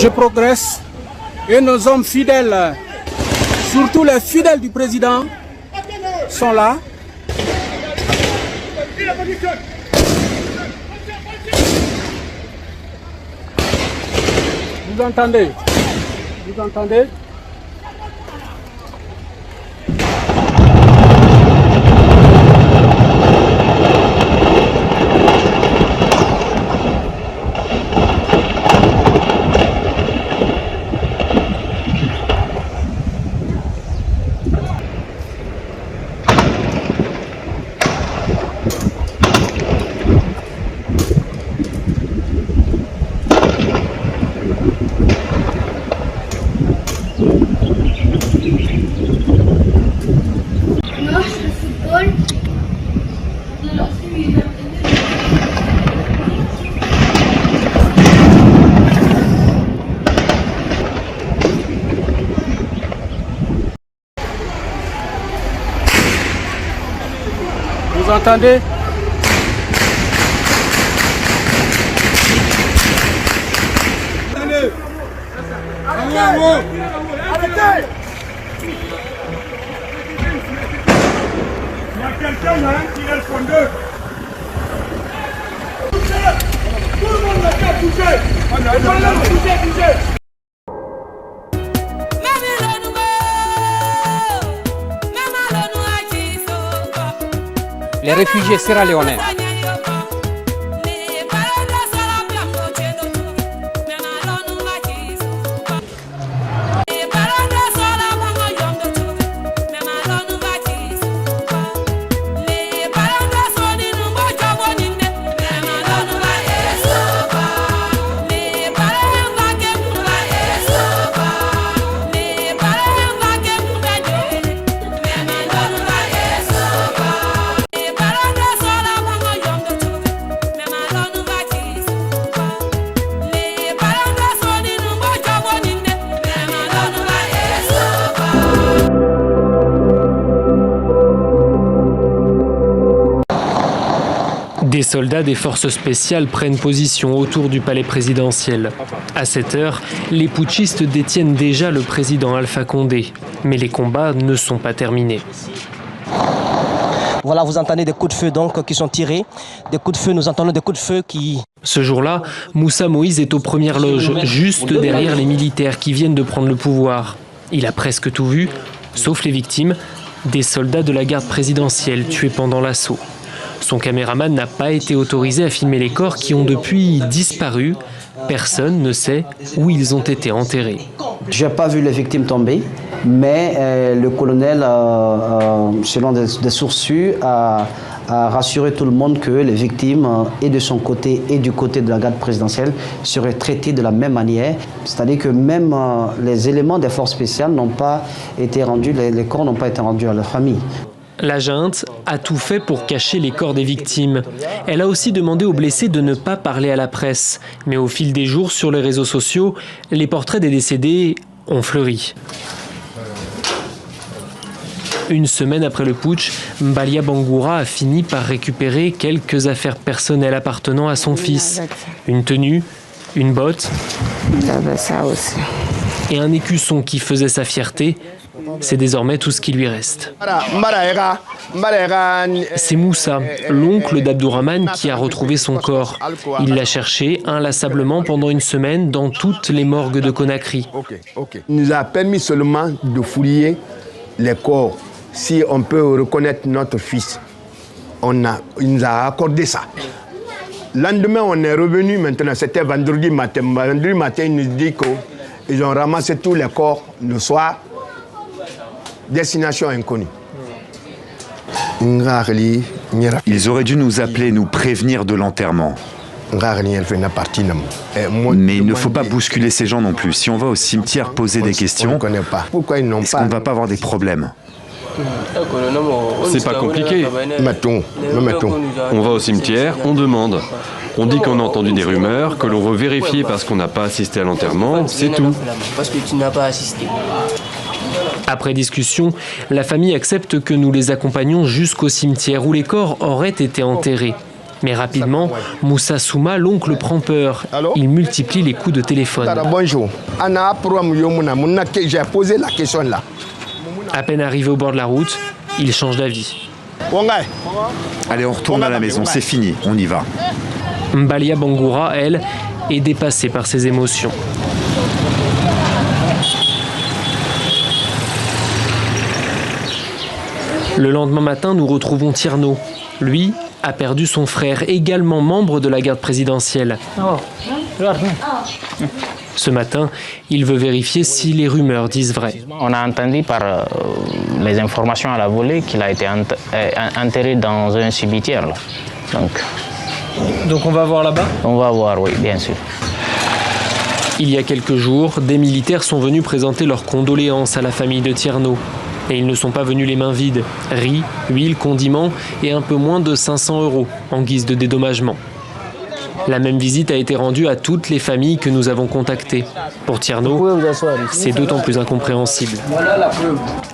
Je progresse et nos hommes fidèles, surtout les fidèles du président, sont là. Vous entendez? Vous entendez? Vous entendez? Arrêtez! Il y a quelqu'un là qui est le fondeur. Tout le monde l'a fait bouger. Bouger. Les réfugiés sierra-léonais. Des soldats des forces spéciales prennent position autour du palais présidentiel. À cette heure, les putschistes détiennent déjà le président Alpha Condé. Mais les combats ne sont pas terminés. Voilà, vous entendez des coups de feu donc qui sont tirés. Des coups de feu, nous entendons des coups de feu qui... Ce jour-là, Moussa Moïse est aux premières loges, juste derrière les militaires qui viennent de prendre le pouvoir. Il a presque tout vu, sauf les victimes, des soldats de la garde présidentielle tués pendant l'assaut. Son caméraman n'a pas été autorisé à filmer les corps qui ont depuis disparu. Personne ne sait où ils ont été enterrés. Je n'ai pas vu les victimes tomber, mais le colonel, selon des sources sûres, a rassuré tout le monde que les victimes, et de son côté et du côté de la garde présidentielle, seraient traitées de la même manière. C'est-à-dire que même les éléments des forces spéciales n'ont pas été rendus, les corps n'ont pas été rendus à leur famille. La junte a tout fait pour cacher les corps des victimes. Elle a aussi demandé aux blessés de ne pas parler à la presse. Mais au fil des jours, sur les réseaux sociaux, les portraits des décédés ont fleuri. Une semaine après le putsch, Mbalia Bangoura a fini par récupérer quelques affaires personnelles appartenant à son fils. Une tenue, une botte et un écusson qui faisait sa fierté. C'est désormais tout ce qui lui reste. C'est Moussa, l'oncle d'Abdourahmane, qui a retrouvé son corps. Il l'a cherché inlassablement pendant une semaine dans toutes les morgues de Conakry. Il nous a permis seulement de fouiller les corps. Si on peut reconnaître notre fils, il nous a accordé ça. Lendemain, on est revenu maintenant, c'était vendredi matin. Vendredi matin, il nous dit qu'ils ont ramassé tous les corps le soir. Destination inconnue. Ils auraient dû nous appeler, nous prévenir de l'enterrement. Mais il ne faut pas bousculer ces gens non plus. Si on va au cimetière poser des questions, est-ce qu'on ne va pas avoir des problèmes? C'est pas compliqué. On va au cimetière, on demande. On dit qu'on a entendu des rumeurs, que l'on veut vérifier parce qu'on n'a pas assisté à l'enterrement, c'est tout. Parce que tu n'as pas assisté. Après discussion, la famille accepte que nous les accompagnions jusqu'au cimetière où les corps auraient été enterrés. Mais rapidement, Moussa Souma, l'oncle, prend peur. Il multiplie les coups de téléphone. Bonjour. J'ai posé la question là. À peine arrivé au bord de la route, il change d'avis. Allez, on retourne à la maison, c'est fini, on y va. Mbalia Bangoura, elle, est dépassée par ses émotions. Le lendemain matin, nous retrouvons Tierno. Lui a perdu son frère, également membre de la garde présidentielle. Ce matin, il veut vérifier si les rumeurs disent vrai. On a entendu par les informations à la volée qu'il a été enterré dans un cimetière. Là. Donc on va voir là-bas ? On va voir, oui, bien sûr. Il y a quelques jours, des militaires sont venus présenter leurs condoléances à la famille de Tierno. Et ils ne sont pas venus les mains vides. Riz, huile, condiments et un peu moins de 500 € en guise de dédommagement. La même visite a été rendue à toutes les familles que nous avons contactées. Pour Tierno, c'est d'autant plus incompréhensible.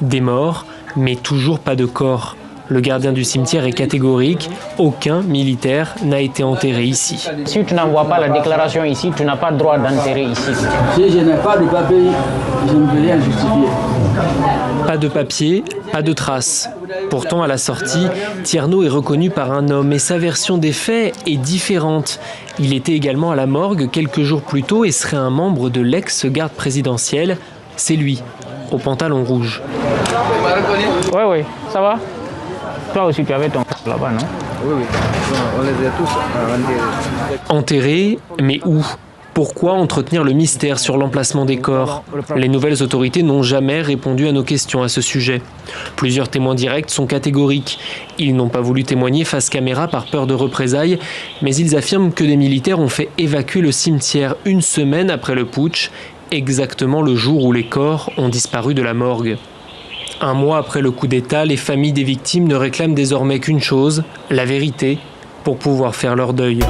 Des morts, mais toujours pas de corps. Le gardien du cimetière est catégorique, aucun militaire n'a été enterré ici. Si tu n'envoies pas la déclaration ici, tu n'as pas le droit d'enterrer ici. Si je n'ai pas de papier, je ne peux rien justifier. Pas de papier, pas de traces. Pourtant, à la sortie, Tierno est reconnu par un homme et sa version des faits est différente. Il était également à la morgue quelques jours plus tôt et serait un membre de l'ex-garde présidentielle. C'est lui, au pantalon rouge. Oui, ça va. Toi aussi, tu avais ton là-bas, non? Oui, on les a tous enterrés, mais où? Pourquoi entretenir le mystère sur l'emplacement des corps? Les nouvelles autorités n'ont jamais répondu à nos questions à ce sujet. Plusieurs témoins directs sont catégoriques. Ils n'ont pas voulu témoigner face caméra par peur de représailles, mais ils affirment que des militaires ont fait évacuer le cimetière une semaine après le putsch, exactement le jour où les corps ont disparu de la morgue. Un mois après le coup d'État, les familles des victimes ne réclament désormais qu'une chose, la vérité, pour pouvoir faire leur deuil.